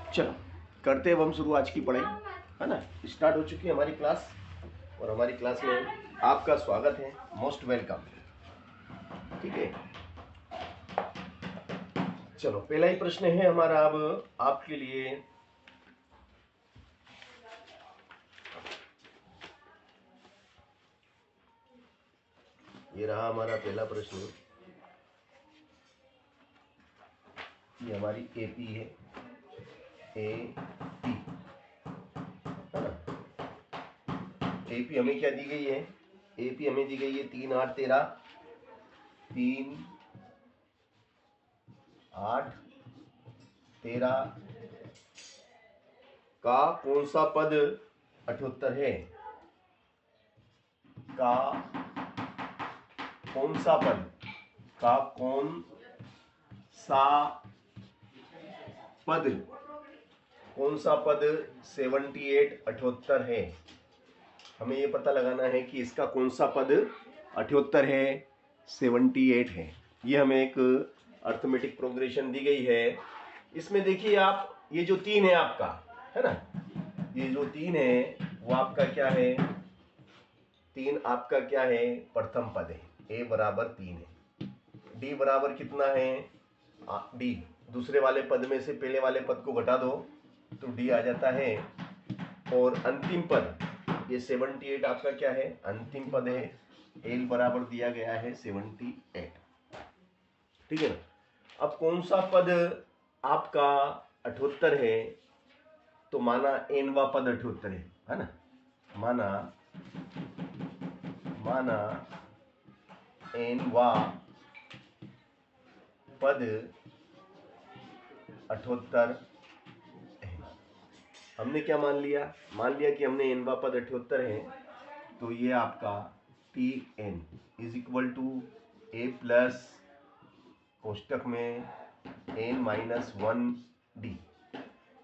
चलो करते हैं हम शुरू आज की पढ़ाई, है ना। स्टार्ट हो चुकी है हमारी क्लास और हमारी क्लास में आपका स्वागत है, मोस्ट वेलकम। ठीक है, चलो पहला ही प्रश्न है हमारा अब आपके लिए। ये रहा हमारा पहला प्रश्न। ये हमारी एपी है, एपी, है ना। एपी हमें क्या दी गई है? एपी हमें दी गई है 3 8 13, 3 8 13 का कौन सा पद 78 है? का कौन सा पद, का कौन सा पद, कौन सा पद 78 78 है? हमें ये पता लगाना है कि इसका कौन सा पद 78 है, 78 है। ये हमें एक अर्थमेटिक प्रोग्रेशन दी गई है। इसमें देखिए आप, ये जो 3 है आपका, है ना, ये जो 3 है वो आपका क्या है? 3 आपका क्या है? प्रथम पद है। ए बराबर 3 है। डी बराबर कितना है? डी, दूसरे वाले पद में से पहले वाले पद को घटा दो तो डी आ जाता है। और अंतिम पद ये 78 आपका क्या है? अंतिम पद है। एल बराबर दिया गया है 78। ठीक है ना। अब कौन सा पद आपका 78 है? तो माना एनवा पद 78 है ना। माना एनवा पद 78 है। हमने क्या मान लिया कि हमने एनवा पद 78 है, तो ये आपका T N is equal to A plus कोष्टक में एन माइनस 1 डी।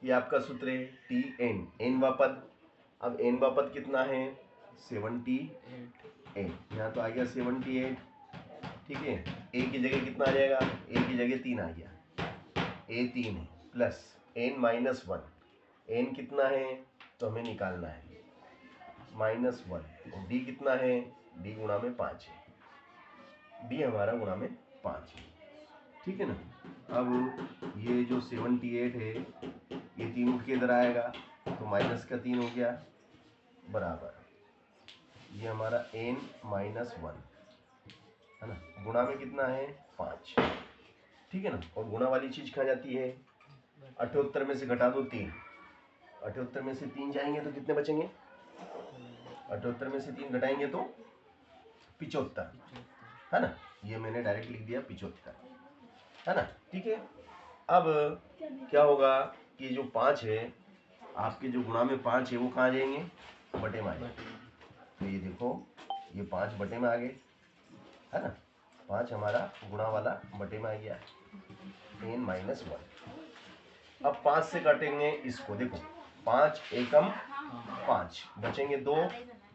ये आपका सूत्र है टी एन, एनवा पद। अब एनवा पद कितना है? 78। यहाँ तो आ गया 78। ठीक है, ए की जगह कितना आ जाएगा? ए की जगह 3 आ गया, ए 3 है, प्लस एन माइनस 1। एन कितना है तो हमें निकालना है -1। और डी कितना है? डी गुणा में 5 है। डी हमारा गुणा में 5 है। ठीक है ना। अब ये जो 78 है ये 3 उठ के इधर आएगा तो माइनस का 3 हो गया, बराबर ये हमारा n माइनस 1, है ना। गुणा में कितना है? 5। ठीक है ना। और गुणा वाली चीज कहाँ जाती है? 78 में से घटा दो 3। 78 में से 3 जाएंगे तो कितने बचेंगे? 78 में से 3 घटाएंगे तो 75, है ना। ये मैंने डायरेक्ट लिख दिया 75, है ना। ठीक है। अब क्या होगा कि जो 5 है आपके, जो गुणा में 5 है वो कहाँ जाएंगे? बटे में आएंगे। तो ये देखो, ये 5 बटे में आ गए, है ना। 5 हमारा गुणा वाला बटे में आ गया, n माइनस 1। अब 5 से काटेंगे इसको, देखो 5 एकम 5, बचेंगे 2,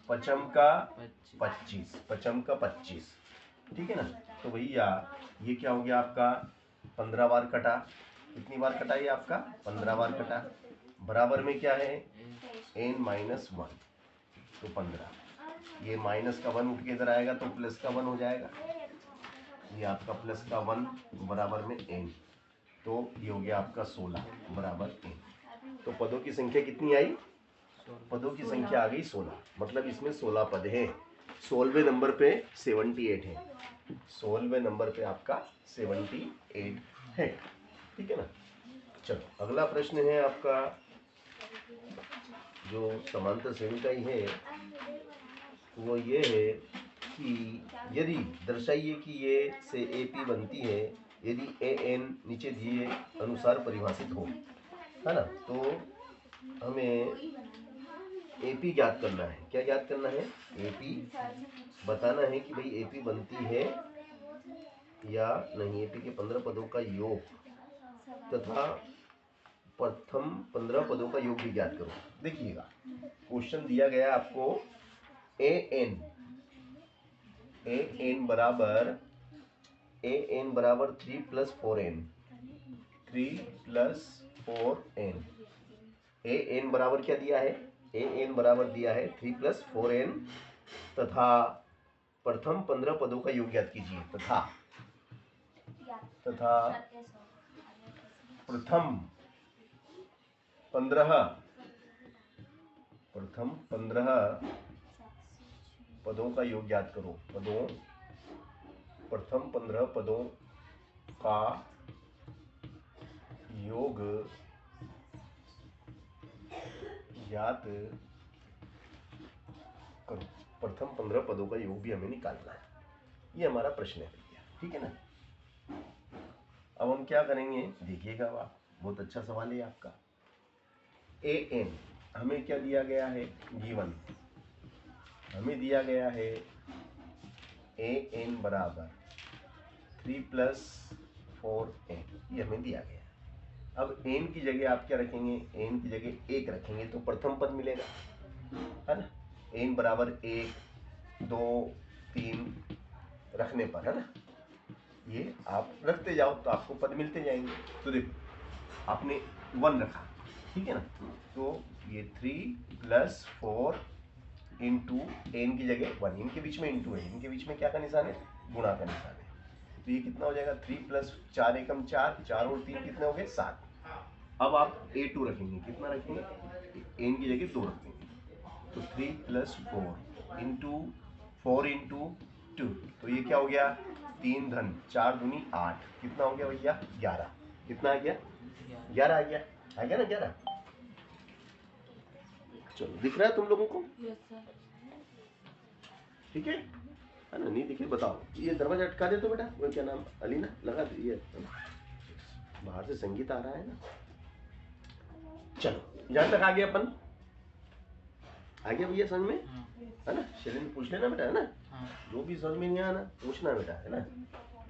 पचम का 25, पचम का 25। ठीक है ना। तो भैया ये क्या हो गया आपका? 15 बार कटा। कितनी बार कटा ये आपका? 15 बार कटा। बराबर में क्या है? n माइनस 1, तो 15। ये माइनस का 1 उठ के इधर आएगा तो प्लस का 1 हो जाएगा। ये आपका प्लस का 1 बराबर में n, तो ये हो गया आपका 16 बराबर n। तो पदों की संख्या कितनी आई? पदों की संख्या आ गई 16। मतलब इसमें 16 पद है। 16वें नंबर पे 78 है। 16वें नंबर पे आपका 78 है। ठीक है ना। चलो अगला प्रश्न है आपका, जो समांतर श्रेणी का ही है, वो ये है कि यदि दर्शाइए कि ये से AP बनती है यदि AN नीचे दिए अनुसार परिभाषित हो, है ना। तो हमें AP ज्ञात करना है। क्या ज्ञात करना है? AP बताना है कि भाई AP बनती है या नहीं। AP के 15 पदों का योग तथा प्रथम 15 पदों का योग भी ज्ञात करो। देखिएगा क्वेश्चन दिया गया आपको, AN बराबर 3 + 4n, 3 + 4n, ए एन बराबर क्या दिया है, ए एन बराबर दिया है 3 + 4n तथा प्रथम 15 पदों का योग ज्ञात कीजिए। तथा प्रथम 15 पदों का योग ज्ञात करो। प्रथम 15 पदों का योग ज्ञात करो। प्रथम 15 पदों का योग भी हमें निकालना है, ये हमारा प्रश्न है भैया, ठीक है ना। अब हम क्या करेंगे देखिएगा, आप बहुत अच्छा सवाल है आपका। ए एन हमें क्या दिया गया है, गिवन हमें दिया गया है ए एन बराबर 3 + 4n, ये हमें दिया गया है। अब एन की जगह आप क्या रखेंगे, एन की जगह 1 रखेंगे तो प्रथम पद मिलेगा, है ना। एन बराबर 1 2 3 रखने पर, है ना, ये आप रखते जाओ तो आपको पद मिलते जाएंगे। तो देखो आपने 1 रखा, ठीक है ना, तो ये 3 + 4 इंटू एन की जगह 1, इनके बीच में इंटू है, इनके बीच में क्या का निशान है, गुणा का निशान है। तो ये कितना हो जाएगा, 3 + 4 एकम 4, 4 और 3 कितने हो गए 7। अब आप a2 रखेंगे, कितना रखेंगे, एन की जगह 2 रखेंगे, तो 3 + 4 इंटू 4 इंटू 2, तो ये क्या हो गया 3 धन 4 दूनी 8, कितना हो गया भैया 11, कितना आ गया 11 आ गया, आ गया ना 11। चलो दिख रहा है तुम लोगों को, ठीक है ना, नहीं दिखे बताओ। ये दरवाजा अटका दे तो बेटा, वो क्या नाम अलीना लगा दे, ये बाहर से संगीत आ रहा है ना। चलो यहाँ तक आगे अपन आ गया भैया समझ में, है ना। शैलेंद्र पूछ लेना बेटा, है ना, जो भी समझ में नहीं आया ना पूछना बेटा, है ना,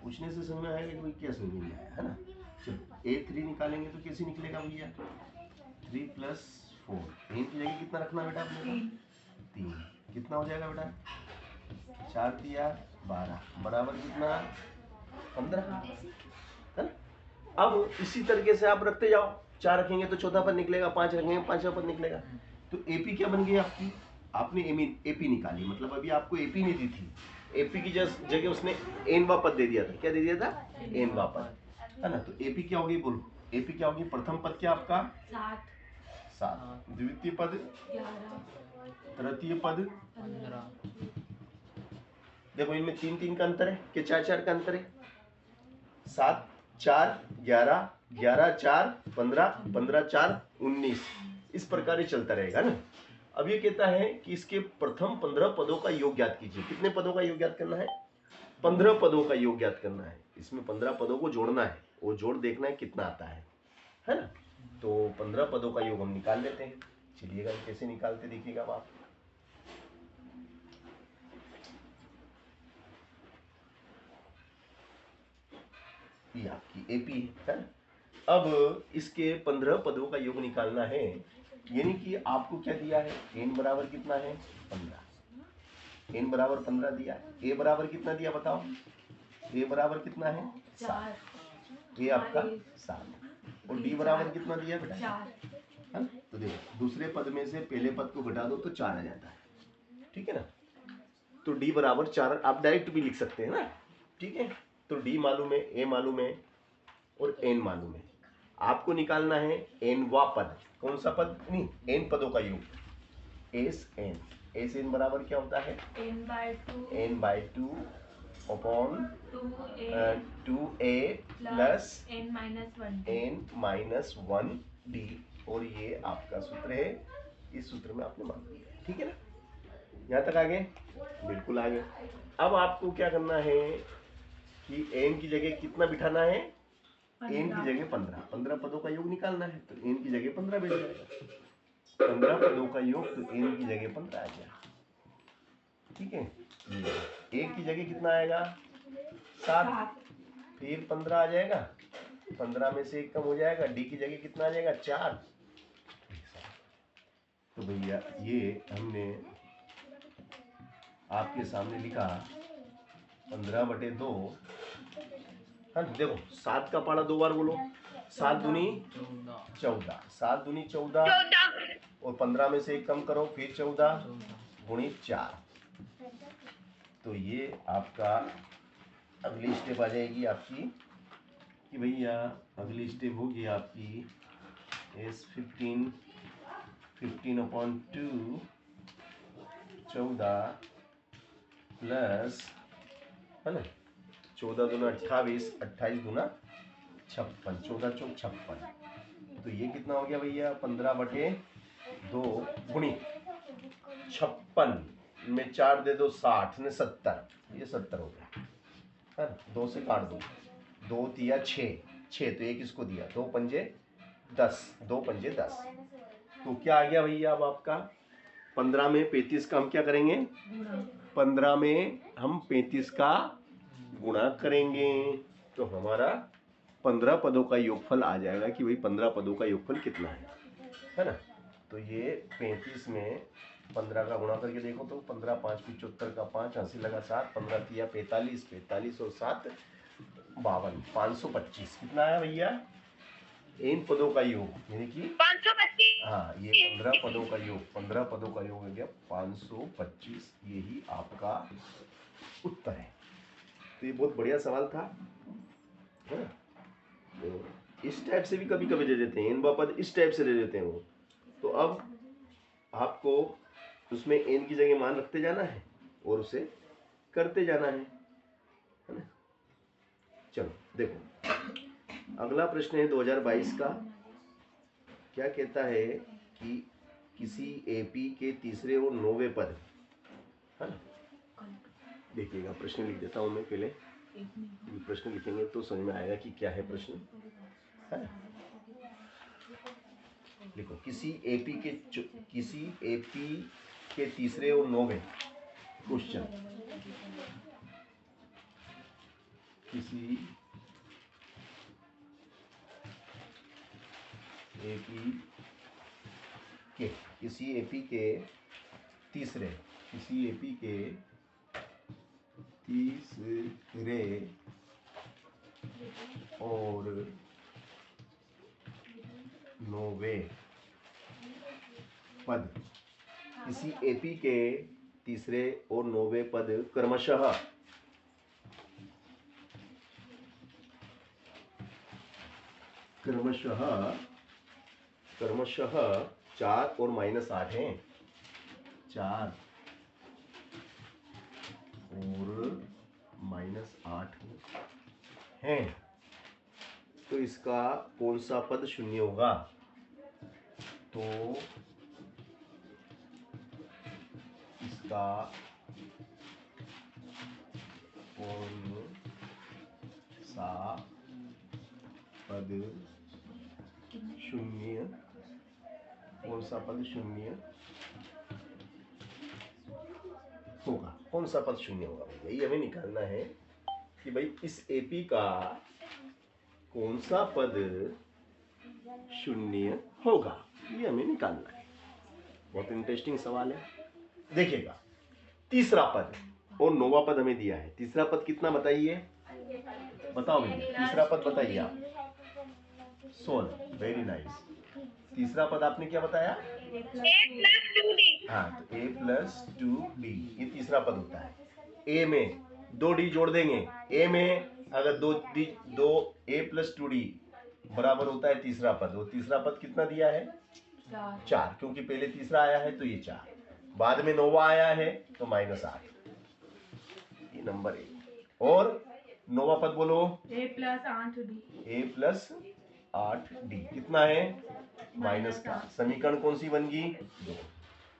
पूछने से समझ में आएगा कोई क्या समझ में नहीं आया, है ना। चलो A3 निकालेंगे तो कैसे निकलेगा भैया, 3 + 4, एन की जगह कितना रखना बेटा अपने को 3, कितना हो जाएगा बेटा 4 × 12 बराबर कितना 15, है ना। अब इसी तरीके से आप रखते जाओ, 4 रखेंगे तो चौथा पद निकलेगा, 5 रखेंगे 5वां पद निकलेगा। तो एपी क्या बन गई आपकी, आपने एपी निकाली, मतलब अभी आपको एपी नहीं दी थी, एपी की जगह उसने एनवा पद दे दिया था, क्या दे दिया था एनवा पद, है ना। तो एपी क्या होगी बोलो, एपी क्या होगी, प्रथम पद क्या आपका 7, द्वितीय पद 11, तृतीय पद 15। देखो इनमें 3 3 का अंतर है कि 4 4 का अंतर है, 7 4 11 11 4 15 15 4 19, इस प्रकार ही चलता रहेगा ना। अब ये कहता है कि इसके प्रथम 15 पदों का योग ज्ञात कीजिए। कितने पदों का योग ज्ञात करना है, 15 पदों का योग ज्ञात करना है। इसमें 15 पदों को जोड़ना है, वो जोड़ देखना है कितना आता है ना। तो 15 पदों का योग हम निकाल लेते हैं, चलिएगा कैसे निकालते देखिएगा आप। ये आपकी एपी है ना। अब इसके 15 पदों का योग निकालना है, यानी कि आपको क्या दिया है, एन बराबर कितना है 15, एन बराबर 15 दिया, ए बराबर कितना दिया बताओ, ए बराबर कितना है 7, ए आपका 7, और डी बराबर कितना दिया बेटा 4, है। तो देखो दूसरे पद में से पहले पद को घटा दो तो 4 आ जाता है, ठीक है ना। तो डी बराबर 4 आप डायरेक्ट भी लिख सकते हैं ना, ठीक है। तो डी मालूम है, ए मालूम है और एन मालूम है। आपको निकालना है एन वा पद, कौन सा पद, नहीं एन पदों का योग, एस एन, एस एन बराबर क्या होता है n/2 upon 2a plus n-1d, और ये आपका सूत्र है, इस सूत्र में आपने मान लिया, ठीक है ना। यहाँ तक आगे, बिल्कुल आगे। अब आपको क्या करना है कि n की जगह कितना बिठाना है, n की जगह 15 पदों का योग निकालना है, तो n की जगह 15 बैठ जाएगा, 15 पदों का योग, तो n की जगह 15 आ गया, ठीक है। एक की जगह कितना आएगा 7, फिर 15 आ जाएगा, 15 में से 1 कम हो जाएगा, डी की जगह कितना आ जाएगा 4। तो भैया ये हमने आपके सामने लिखा 15/2, हाँ देखो 7 का पाड़ा 2 बार बोलो, 7 दूनी 14, 7 दूनी 14 और 15 में से 1 कम करो, फिर 14 गुणित 4। तो ये आपका अगली स्टेप आ जाएगी आपकी कि भैया अगली स्टेप होगी आपकी एस 15/2 14 प्लस है ना 14 दूना 28, 28 दूना 56, 14 चौक 56। तो ये कितना हो गया भैया 15/2 गुणित 56 में 4 दे दो 60 ने 70, ये 70 हो गया है ना। 2 से काट दो, 2 दिया 6, तो एक इसको दिया, 2 पंजे 10, 2 पंजे 10। तो क्या आ गया भैया अब आपका 15 में 35 का हम क्या करेंगे, 15 में हम 35 का गुणा करेंगे तो हमारा 15 पदों का योगफल आ जाएगा कि भाई 15 पदों का योगफल कितना है ना। तो ये 35 में 15 का गुणा करके देखो तो 15 5 75 का 5 80 लगा 7, 15 तिया 45, 45 और 7 52, 525 कितना आया भैया इन पदों का योग यानी कि 525। हाँ ये 15 पदों का योग, 15 पदों का योग हो गया 525। यही आपका उत्तर है। तो ये बहुत बढ़िया सवाल था है ना। तो इस टाइप से भी कभी कभी दे देते हैं, एन पद इस टाइप से दे देते हैं वो। तो अब आपको उसमें एन की जगह मान रखते जाना है और उसे करते जाना है ना। चलो देखो अगला प्रश्न है 2022 का। क्या कहता है कि किसी एपी के तीसरे और 9वें पद है ना। देखिएगा प्रश्न लिख देता हूं मैं पहले, प्रश्न लिखेंगे तो समझ में आएगा कि क्या है प्रश्न है ना। लिखो किसी एपी के तीसरे और 9वें क्वेश्चन, किसी एपी के तीसरे और 9वें पद, किसी एपी के तीसरे और 9वें पद क्रमशः क्रमशः 4 और -8 हैं, 4 और -8 हैं। तो इसका कौन सा पद शून्य होगा, तो इसका कौन सा पद शून्य, कौन सा पद शून्य होगा, कौन सा पद शून्य होगा भैया, यही हमें निकालना है कि भाई इस एपी का कौन सा पद शून्य होगा, ये हमें निकालना है। बहुत इंटरेस्टिंग सवाल है। देखिएगा तीसरा पद और 9वां पद हमें दिया है। तीसरा पद कितना बताइए, बताओ भैया तीसरा पद बताइए आप। 16, वेरी नाइस। तीसरा पद आपने क्या बताया, हाँ तो a+2d, ये तीसरा पद होता है। a में 2d जोड़ देंगे, a में अगर 2 a+2d बराबर होता है तीसरा पद, और तीसरा पद कितना दिया है 4, क्योंकि पहले तीसरा आया है तो ये 4, बाद में 9वां आया है तो -8, ये नंबर 1। और 9वां पद बोलो a+8d कितना है माइनस का, समीकरण कौन सी बन गई 2।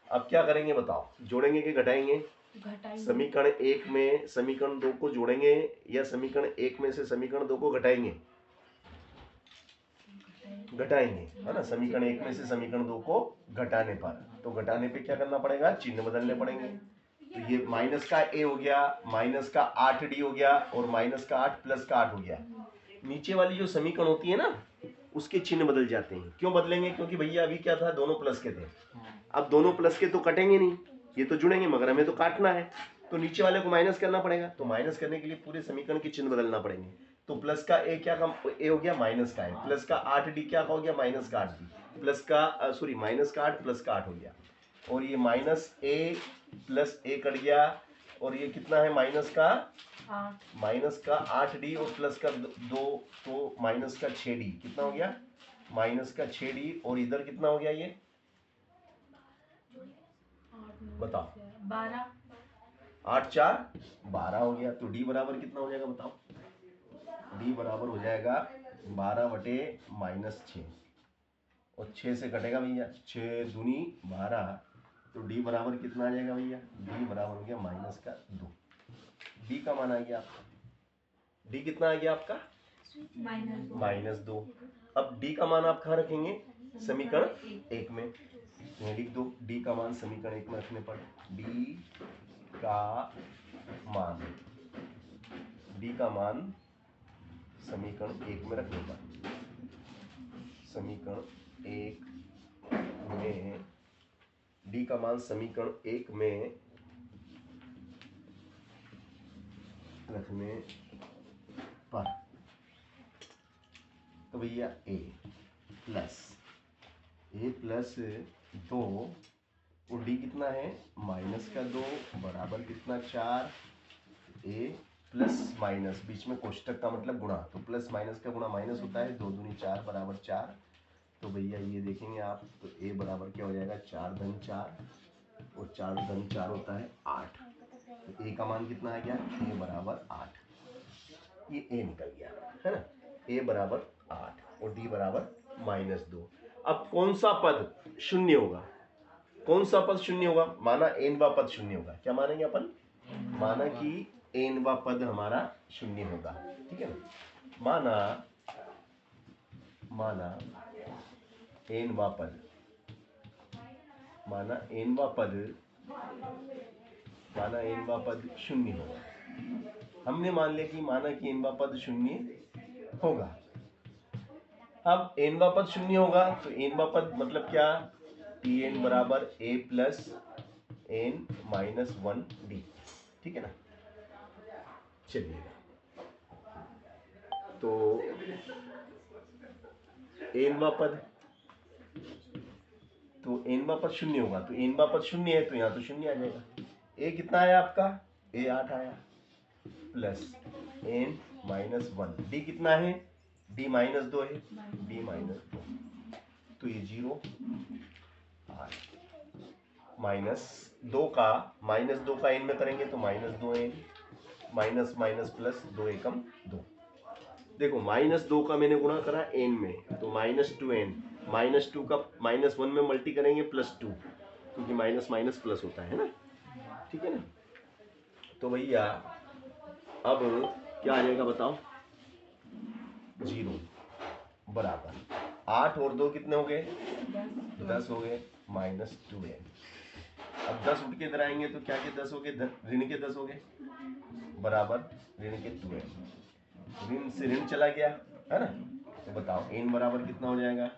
अब क्या करेंगे बताओ, जोड़ेंगे कि घटाएंगे, समीकरण 1 में समीकरण 2 को जोड़ेंगे या समीकरण 1 में से समीकरण 2 को घटाएंगे है ना। समीकरण 1 में से समीकरण 2 को घटाने पर, तो घटाने पे क्या करना पड़ेगा, चिन्ह बदलने पड़ेंगे। तो ये माइनस का a हो गया, माइनस का 8d हो गया, और माइनस का 8 प्लस का 8 हो गया। नीचे वाली जो समीकरण होती है ना उसके चिन्ह बदल जाते हैं। क्यों बदलेंगे, क्योंकि भैया अभी क्या था, दोनों प्लस के थे, अब दोनों प्लस के तो कटेंगे नहीं, ये तो जुड़ेंगे, मगर हमें तो काटना है, तो नीचे वाले को माइनस करना पड़ेगा। तो माइनस करने के लिए पूरे समीकरण के चिन्ह बदलना पड़ेंगे। तो प्लस का ए क्या का ए हो गया माइनस का ए, प्लस का 8d क्या हो गया माइनस का 8d, प्लस का सॉरी माइनस का 8 प्लस का 8 हो गया, और ये माइनस ए प्लस ए कट गया, और ये कितना है माइनस का 8d और प्लस का 2 तो माइनस का 6d, कितना हो गया माइनस का 6d, और इधर कितना हो गया ये बताओ 12, 8 4 12 हो गया, तो डी बराबर कितना हो जाएगा बताओ, डी बराबर हो जाएगा 12/-6, और 6 से कटेगा भैया 6 दूनी 12, तो डी बराबर कितना आ जाएगा भैया, डी बराबर हो गया माइनस का 2, डी का मान आ गया आपका, डी कितना आ गया आपका -2। अब डी का मान आप कहाँ रखेंगे समीकरण 1 में, यहाँ लिख दो डी का मान समीकरण 1 में रखने पर, डी का मान समीकरण 1 में रखने पर, समीकरण 1 में डी का मान समीकरण 1 में रखने पर, तो भैया ए प्लस 2 और डी कितना है माइनस का 2 बराबर कितना 4, ए प्लस माइनस बीच में कोष्टक का मतलब गुणा, तो प्लस माइनस का गुणा माइनस होता है, 2 दूनी 4 बराबर 4, तो भैया ये देखेंगे आप तो ए बराबर क्या हो जाएगा 4 धन 4 और 4 धन 4 होता है 8, तो ए का मान कितना आ गया ए बराबर 8, ये ए निकल गया है ना, ए बराबर 8 और डी बराबर -2। अब कौन सा पद शून्य होगा, कौन सा पद शून्य होगा, माना एनवा पद शून्य होगा, क्या मानेंगे अपन, माना कि एनवा पद हमारा शून्य होगा, ठीक है ना, माना एनवा पद शून्य होगा, हमने मान लिया कि माना कि एनवा पद शून्य होगा। अब एनवा पद शून्य होगा तो एनवा पद मतलब क्या, टी एन बराबर ए प्लस एन माइनस 1d, ठीक है ना। चलिएगा तो एनवा पद, तो एनवा पद शून्य होगा, तो एनवा पद शून्य है तो यहाँ तो शून्य आ जाएगा, ए कितना आया आपका ए 8 आया, प्लस एन -1, डी कितना है डी -2 है, डी -2, तो ये 0 -2 का एन में करेंगे तो -2n, माइनस माइनस प्लस 2 एकम 2, देखो -2 का मैंने गुणा करा एन में तो -2n, -2 का -1 में मल्टी करेंगे +2, क्योंकि माइनस माइनस प्लस होता है ना, ठीक है ना। तो भैया अब क्या आ जाएगा बताओ, 0 बराबर 8 और 2 कितने हो गए 10 हो गए, -2n। अब 10 उठ के इधर आएंगे तो क्या के 10 हो गए, ऋण के 10 हो गए, बराबर ऋण के 2n, ऋण से ऋण चला गया है ना, तो बताओ n बराबर कितना हो जाएगा,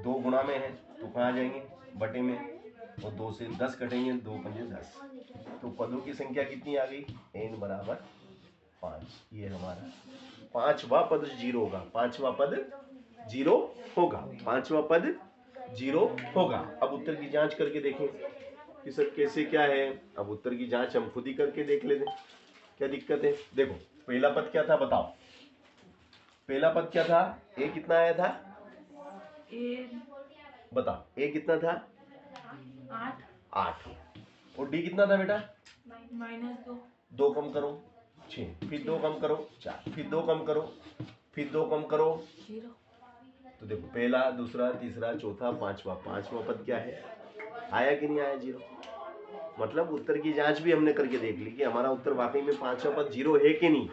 2 गुणा में है तो कहाँ जाएंगे बटे में, और 2 से 10 कटेंगे, 2 पंजे 10, तो पदों की संख्या कितनी आ गई n बराबर 5, ये हमारा पांचवा पद 0 होगा, पांचवा पद 0 होगा, पांचवा पद 0 होगा। अब उत्तर की जांच करके देखें कि सर कैसे क्या है, अब उत्तर की जांच हम खुद ही करके देख लेते हैं, क्या दिक्कत है। देखो पहला पद क्या था बताओ, पहला पद क्या था, ए कितना आया था बताओ, ए कितना था 8, और डी कितना था बेटा -2 कम करो 6, फिर 2 कम करो 4, फिर 2 कम करो, फिर 2 कम करो 0, तो देखो पहला दूसरा तीसरा चौथा पांचवा पद क्या है, आया कि नहीं आया 0, मतलब उत्तर की जांच भी हमने करके देख ली कि हमारा उत्तर वाकई में पांचवा पद 0 है कि नहीं,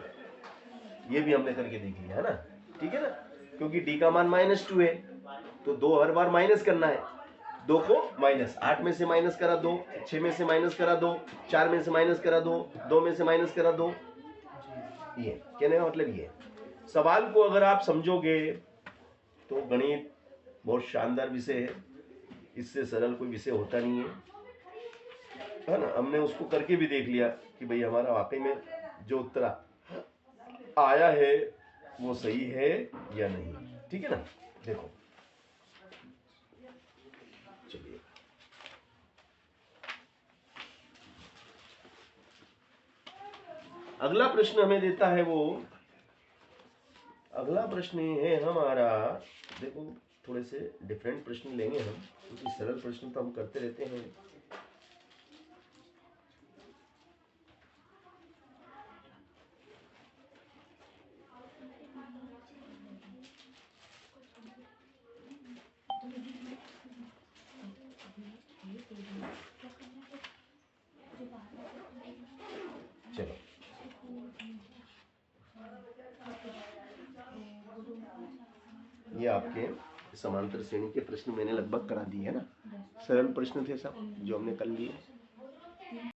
ये भी हमने करके देख लिया है ना, ठीक है ना, क्योंकि डी का मान -2 है तो 2 हर बार माइनस करना है, 2 को माइनस, 8 में से माइनस करा 2, 6 में से माइनस करा 2, 4 में से माइनस करा 2, 2 में से माइनस करा 2, ये कहने का मतलब ये सवाल को अगर आप समझोगे तो गणित बहुत शानदार विषय है, इससे सरल कोई विषय होता नहीं है ना। हमने उसको करके भी देख लिया कि भाई हमारा वाकई में जो उत्तर आया है वो सही है या नहीं, ठीक है ना। देखो चलिए अगला प्रश्न हमें देता है वो, अगला प्रश्न है हमारा, देखो थोड़े से डिफरेंट प्रश्न लेंगे हम, क्योंकि सरल प्रश्न तो हम करते रहते हैं। चलो ये आपके समांतर श्रेणी के प्रश्न मैंने लगभग करा दिए है ना, सरल प्रश्न थे सब जो हमने कर लिए।